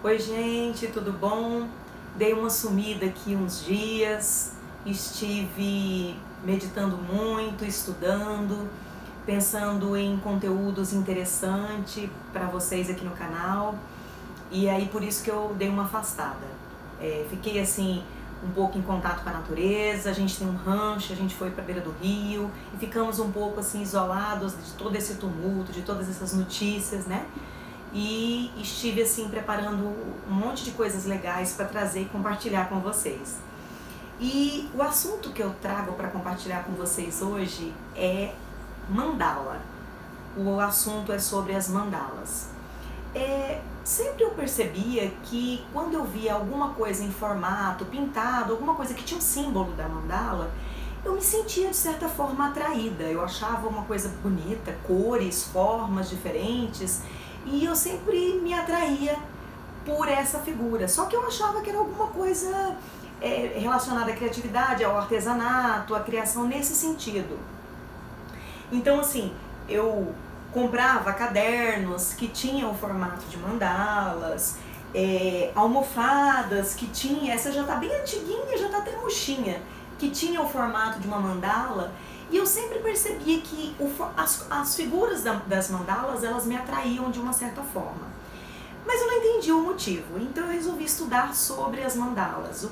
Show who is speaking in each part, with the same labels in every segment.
Speaker 1: Oi gente, tudo bom? Dei uma sumida aqui uns dias, estive meditando muito, estudando, pensando em conteúdos interessantes para vocês aqui no canal, e aí por isso que eu dei uma afastada. Fiquei assim um pouco em contato com a natureza, a gente tem um rancho, a gente foi para a beira do rio e ficamos um pouco assim isolados de todo esse tumulto, de todas essas notícias, né? E estive assim preparando um monte de coisas legais para trazer e compartilhar com vocês. E o assunto que eu trago para compartilhar com vocês hoje é mandala. O assunto é sobre as mandalas. Sempre eu percebia que quando eu via alguma coisa em formato, pintado, alguma coisa que tinha um símbolo da mandala, eu me sentia de certa forma atraída. Eu achava uma coisa bonita, cores, formas diferentes, e eu sempre me atraía por essa figura. Só que eu achava que era alguma coisa relacionada à criatividade, ao artesanato, à criação nesse sentido. Então assim, eu comprava cadernos que tinham o formato de mandalas, almofadas que tinha, essa já está bem antiguinha, já está até murchinha, que tinha o formato de uma mandala, e eu sempre percebia que as figuras das mandalas, elas me atraíam de uma certa forma. Mas eu não entendi o motivo, então eu resolvi estudar sobre as mandalas,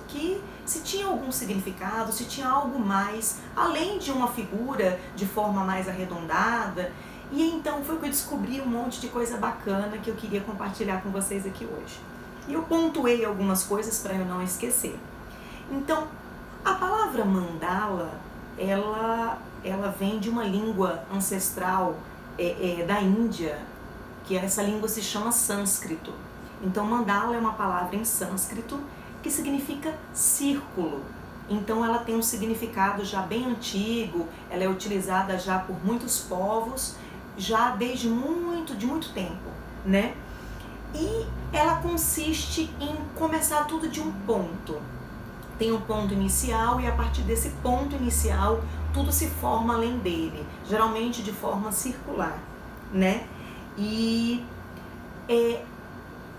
Speaker 1: se tinha algum significado, se tinha algo mais, além de uma figura de forma mais arredondada. E então foi que eu descobri um monte de coisa bacana que eu queria compartilhar com vocês aqui hoje. E eu pontuei algumas coisas para eu não esquecer. Então, a palavra mandala, ela vem de uma língua ancestral da Índia, que essa língua se chama sânscrito. Então, mandala é uma palavra em sânscrito que significa círculo. Então, ela tem um significado já bem antigo, ela é utilizada já por muitos povos, já desde muito tempo, né? E ela consiste em começar tudo de um ponto. Tem um ponto inicial e a partir desse ponto inicial tudo se forma além dele, geralmente de forma circular, né? E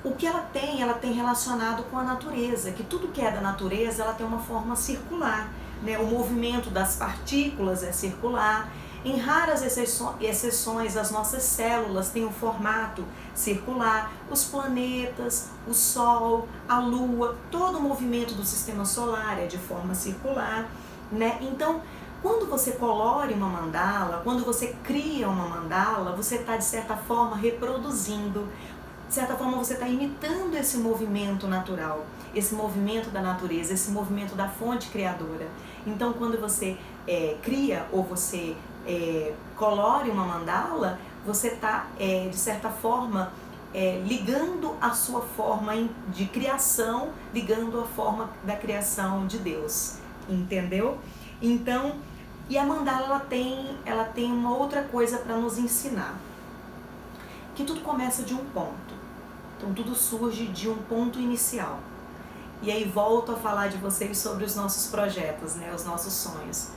Speaker 1: o que ela tem relacionado com a natureza, que tudo que é da natureza ela tem uma forma circular, né? O movimento das partículas é circular. Em raras exceções, as nossas células têm um formato circular, os planetas, o Sol, a Lua, todo o movimento do sistema solar é de forma circular, né? Então, quando você colore uma mandala, quando você cria uma mandala, você está, de certa forma, reproduzindo, de certa forma, você está imitando esse movimento natural, esse movimento da natureza, esse movimento da fonte criadora. Então, quando você cria ou você colore uma mandala, você está, de certa forma, ligando a sua forma de criação, ligando a forma da criação de Deus, entendeu? Então, e a mandala ela tem uma outra coisa para nos ensinar, que tudo começa de um ponto. Então tudo surge de um ponto inicial. E aí volto a falar de vocês sobre os nossos projetos, né, os nossos sonhos.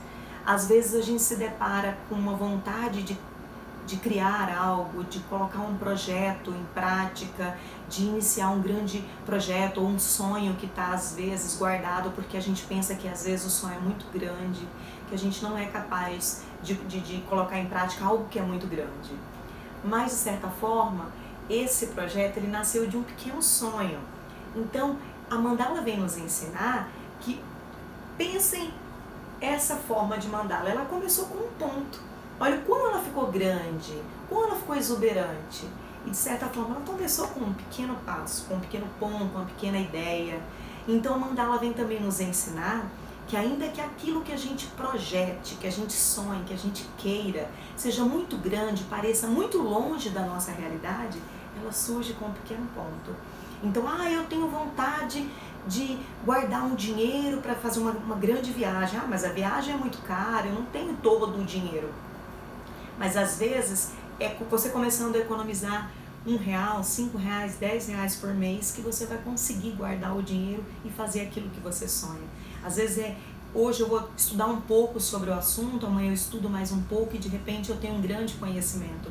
Speaker 1: Às vezes a gente se depara com uma vontade de criar algo, de colocar um projeto em prática, de iniciar um grande projeto ou um sonho que está às vezes guardado porque a gente pensa que às vezes o sonho é muito grande, que a gente não é capaz de colocar em prática algo que é muito grande. Mas, de certa forma, esse projeto ele nasceu de um pequeno sonho. Então, a mandala vem nos ensinar que pensem essa forma de mandala. Ela começou com um ponto. Olha como ela ficou grande, como ela ficou exuberante. E, de certa forma, ela começou com um pequeno passo, com um pequeno ponto, uma pequena ideia. Então, a mandala vem também nos ensinar que ainda que aquilo que a gente projete, que a gente sonhe, que a gente queira, seja muito grande, pareça muito longe da nossa realidade, ela surge com um pequeno ponto. Então, eu tenho vontade de guardar um dinheiro para fazer uma grande viagem. Mas a viagem é muito cara, eu não tenho todo o dinheiro. Mas às vezes, é você começando a economizar R$1, R$5, R$10 por mês que você vai conseguir guardar o dinheiro e fazer aquilo que você sonha. Às vezes hoje eu vou estudar um pouco sobre o assunto, amanhã eu estudo mais um pouco e de repente eu tenho um grande conhecimento.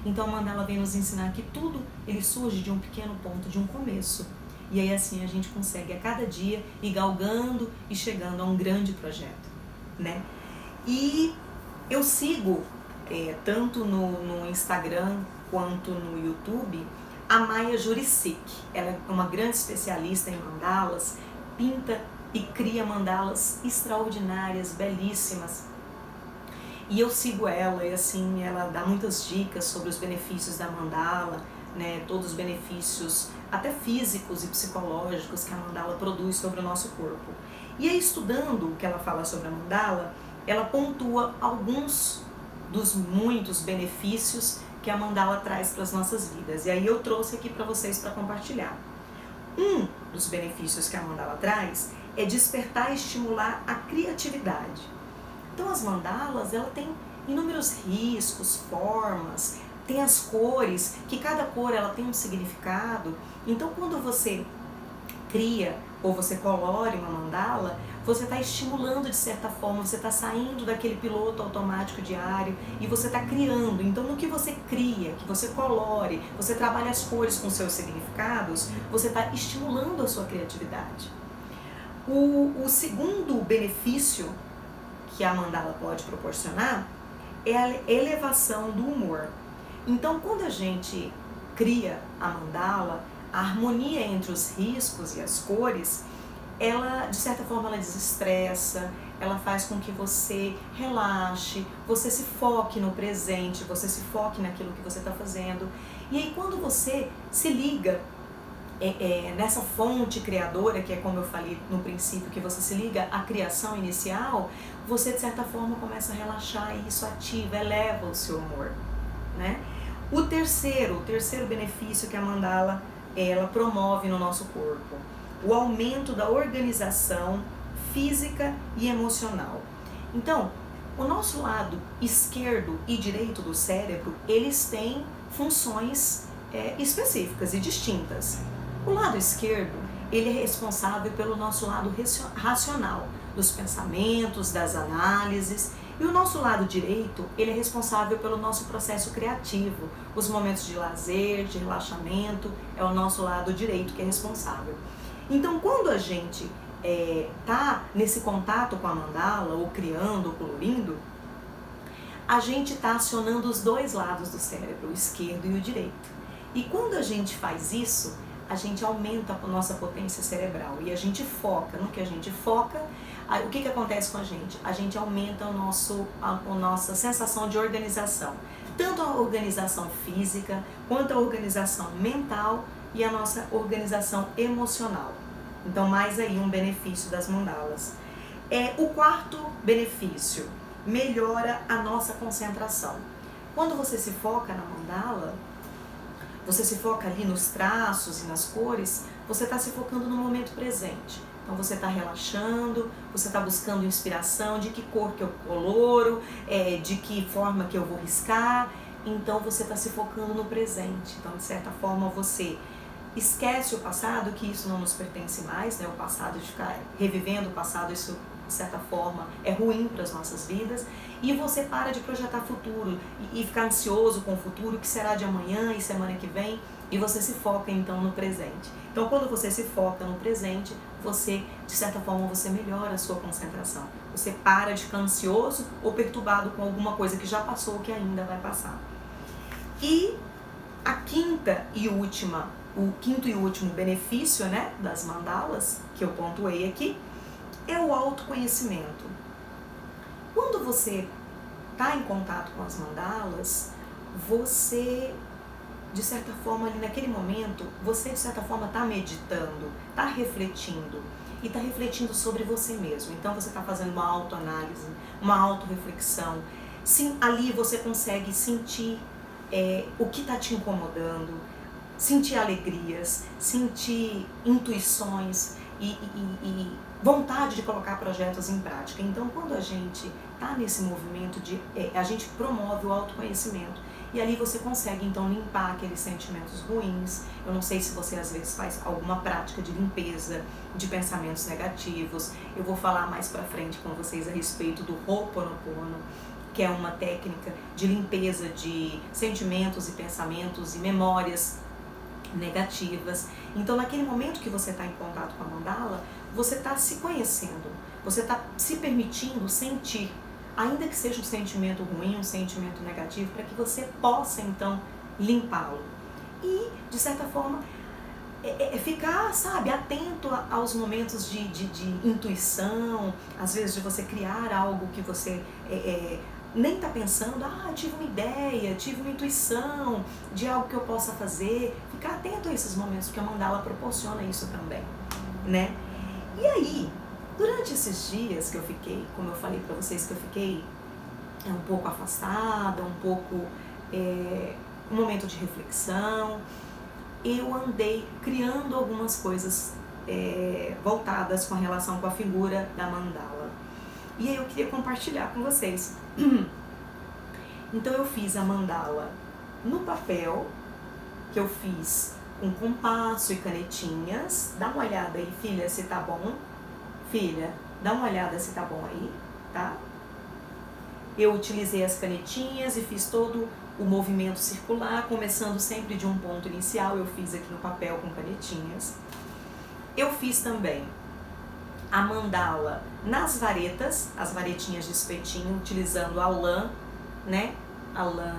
Speaker 1: Então a mandala vem nos ensinar que tudo ele surge de um pequeno ponto, de um começo. E aí assim a gente consegue a cada dia ir galgando e chegando a um grande projeto, né? E eu sigo tanto no Instagram quanto no YouTube a Maia Juricic. Ela é uma grande especialista em mandalas, pinta e cria mandalas extraordinárias, belíssimas. E eu sigo ela e assim ela dá muitas dicas sobre os benefícios da mandala, né, todos os benefícios até físicos e psicológicos que a mandala produz sobre o nosso corpo. E aí, estudando o que ela fala sobre a mandala, ela pontua alguns dos muitos benefícios que a mandala traz para as nossas vidas. E aí eu trouxe aqui para vocês para compartilhar. Um dos benefícios que a mandala traz é despertar e estimular a criatividade. Então as mandalas, ela tem inúmeros riscos, formas, tem as cores, que cada cor ela tem um significado. Então quando você cria ou você colore uma mandala, você está estimulando de certa forma, você está saindo daquele piloto automático diário e você está criando. Então no que você cria, que você colore, você trabalha as cores com seus significados, você está estimulando a sua criatividade. O segundo benefício que a mandala pode proporcionar é a elevação do humor. Então quando a gente cria a mandala, a harmonia entre os riscos e as cores, ela, de certa forma, ela desestressa, ela faz com que você relaxe, você se foque no presente, você se foque naquilo que você está fazendo. E aí quando você se liga nessa fonte criadora, que é como eu falei no princípio, que você se liga à criação inicial, você de certa forma começa a relaxar e isso ativa, eleva o seu humor, né? O terceiro benefício que a mandala ela promove no nosso corpo, o aumento da organização física e emocional. Então, o nosso lado esquerdo e direito do cérebro, eles têm funções específicas e distintas. O lado esquerdo, ele é responsável pelo nosso lado racional, dos pensamentos, das análises, e o nosso lado direito, ele é responsável pelo nosso processo criativo, os momentos de lazer, de relaxamento, é o nosso lado direito que é responsável. Então, quando a gente tá nesse contato com a mandala, ou criando, ou colorindo, a gente está acionando os dois lados do cérebro, o esquerdo e o direito. E quando a gente faz isso, a gente aumenta a nossa potência cerebral e a gente foca. No que a gente foca, o que acontece com a gente? A gente aumenta a nossa sensação de organização. Tanto a organização física, quanto a organização mental e a nossa organização emocional. Então, mais aí um benefício das mandalas. O quarto benefício, melhora a nossa concentração. Quando você se foca na mandala, você se foca ali nos traços e nas cores, você está se focando no momento presente. Então você está relaxando, você está buscando inspiração, de que cor que eu coloro, de que forma que eu vou riscar. Então você está se focando no presente. Então, de certa forma, você esquece o passado, que isso não nos pertence mais, né? O passado, de ficar revivendo o passado, isso de certa forma é ruim para as nossas vidas, e você para de projetar futuro e ficar ansioso com o futuro, que será de amanhã e semana que vem, e você se foca então no presente. Então quando você se foca no presente, você, de certa forma, você melhora a sua concentração. Você para de ficar ansioso ou perturbado com alguma coisa que já passou ou que ainda vai passar. E a o quinto e último benefício, né, das mandalas, que eu pontuei aqui, é o autoconhecimento. Quando você está em contato com as mandalas, você, de certa forma, ali naquele momento, você de certa forma está meditando, está refletindo, e está refletindo sobre você mesmo. Então você está fazendo uma autoanálise, uma autorreflexão. Sim, ali você consegue sentir o que está te incomodando, sentir alegrias, sentir intuições e vontade de colocar projetos em prática. Então, quando a gente está nesse movimento, a gente promove o autoconhecimento. E ali você consegue, então, limpar aqueles sentimentos ruins. Eu não sei se você, às vezes, faz alguma prática de limpeza de pensamentos negativos. Eu vou falar mais pra frente com vocês a respeito do Ho'oponopono, que é uma técnica de limpeza de sentimentos e pensamentos e memórias negativas. Então, naquele momento que você está em contato com a mandala, você está se conhecendo, você está se permitindo sentir, ainda que seja um sentimento ruim, um sentimento negativo, para que você possa, então, limpá-lo. E, de certa forma, ficar, sabe, atento aos momentos de intuição, às vezes de você criar algo que você nem está pensando, tive uma ideia, tive uma intuição de algo que eu possa fazer. Ficar atento a esses momentos, porque a mandala proporciona isso também, né? E aí, durante esses dias que eu fiquei, como eu falei para vocês, que eu fiquei um pouco afastada, um pouco um momento de reflexão, eu andei criando algumas coisas voltadas com relação com a figura da mandala. E aí eu queria compartilhar com vocês. Então eu fiz a mandala no papel, que eu fiz com compasso e canetinhas. Dá uma olhada aí, filha, se tá bom. Filha, dá uma olhada se tá bom aí, tá? Eu utilizei as canetinhas e fiz todo o movimento circular, começando sempre de um ponto inicial. Eu fiz aqui no papel com canetinhas. Eu fiz também a mandala nas varetas, as varetinhas de espetinho, utilizando a lã, né? A lã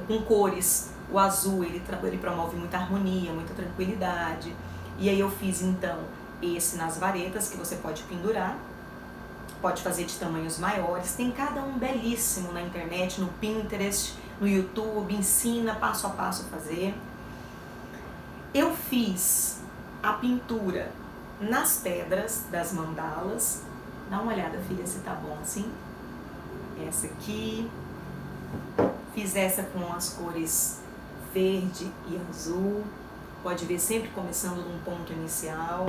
Speaker 1: com cores. O azul, ele promove muita harmonia, muita tranquilidade. E aí eu fiz, então, esse nas varetas, que você pode pendurar. Pode fazer de tamanhos maiores. Tem cada um belíssimo na internet, no Pinterest, no YouTube, ensina passo a passo a fazer. Eu fiz a pintura nas pedras das mandalas. Dá uma olhada, filha, se tá bom assim. Essa aqui. Fiz essa com as cores verde e azul. Pode ver, sempre começando num ponto inicial.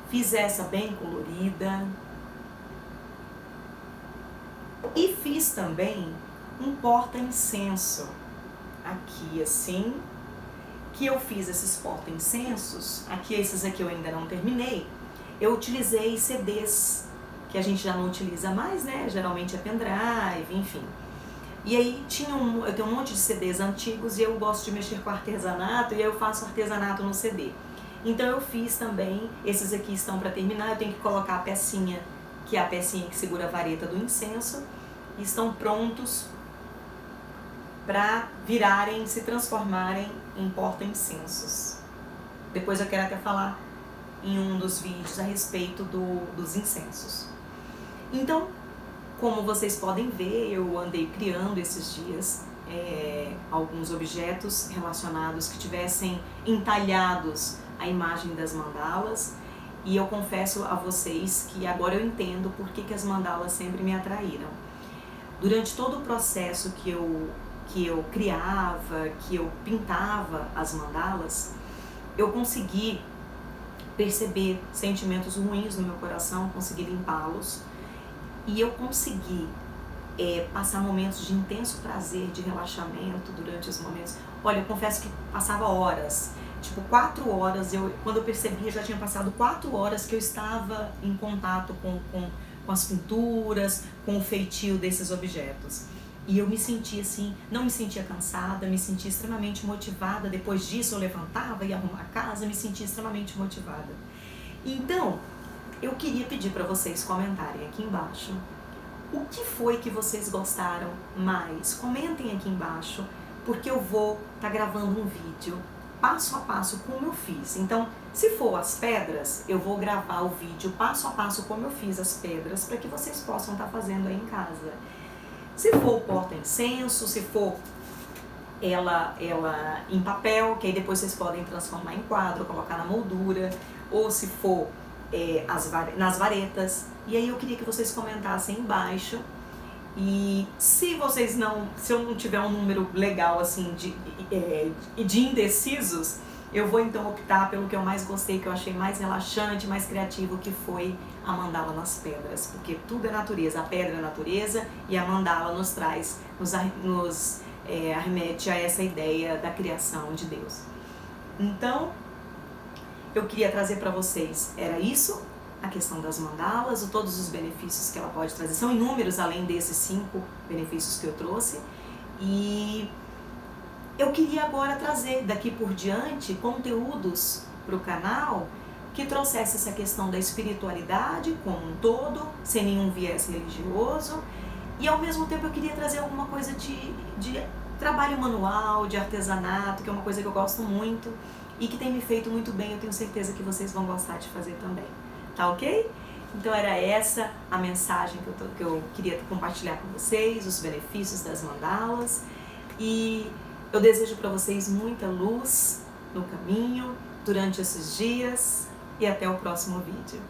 Speaker 1: Fiz essa bem colorida. E fiz também um porta-incenso aqui assim, que eu fiz esses porta-incensos, aqui esses aqui eu ainda não terminei, eu utilizei CDs, que a gente já não utiliza mais, né, geralmente é pendrive, enfim. E aí eu tenho um monte de CDs antigos e eu gosto de mexer com artesanato, e aí eu faço artesanato no CD. Então eu fiz também, esses aqui estão para terminar, eu tenho que colocar a pecinha, que é a pecinha que segura a vareta do incenso, e estão prontos para virarem, se transformarem em porta-incensos. Depois eu quero até falar em um dos vídeos a respeito dos incensos. Então, como vocês podem ver, eu andei criando esses dias alguns objetos relacionados que tivessem entalhados a imagem das mandalas, e eu confesso a vocês que agora eu entendo por que as mandalas sempre me atraíram. Durante todo o processo que eu criava, que eu pintava as mandalas, eu consegui perceber sentimentos ruins no meu coração, consegui limpá-los, e eu consegui passar momentos de intenso prazer, de relaxamento durante os momentos. Olha, eu confesso que passava horas, tipo 4 horas, quando eu percebi, já tinha passado 4 horas que eu estava em contato com as pinturas, com o feitio desses objetos. E eu me sentia assim, não me sentia cansada, me sentia extremamente motivada. Depois disso eu levantava e arrumava a casa, me sentia extremamente motivada. Então, eu queria pedir para vocês comentarem aqui embaixo o que foi que vocês gostaram mais. Comentem aqui embaixo, porque eu vou estar gravando um vídeo passo a passo como eu fiz. Então, se for as pedras, eu vou gravar o vídeo passo a passo como eu fiz as pedras, para que vocês possam estar fazendo aí em casa. Se for o porta-incenso, se for ela em papel, que aí depois vocês podem transformar em quadro, colocar na moldura, ou se for nas varetas. E aí eu queria que vocês comentassem embaixo. E se eu não tiver um número legal assim de indecisos, eu vou então optar pelo que eu mais gostei, que eu achei mais relaxante, mais criativo, que foi a mandala nas pedras, porque tudo é natureza, a pedra é natureza, e a mandala nos traz, nos arremete a essa ideia da criação de Deus. Então, eu queria trazer para vocês, era isso, a questão das mandalas, todos os benefícios que ela pode trazer. São inúmeros, além desses 5 benefícios que eu trouxe. E eu queria agora trazer daqui por diante conteúdos para o canal que trouxesse essa questão da espiritualidade como um todo, sem nenhum viés religioso, e ao mesmo tempo eu queria trazer alguma coisa de trabalho manual, de artesanato, que é uma coisa que eu gosto muito e que tem me feito muito bem. Eu tenho certeza que vocês vão gostar de fazer também, tá ok? Então era essa a mensagem que eu queria compartilhar com vocês, os benefícios das mandalas, e eu desejo para vocês muita luz no caminho durante esses dias, e até o próximo vídeo.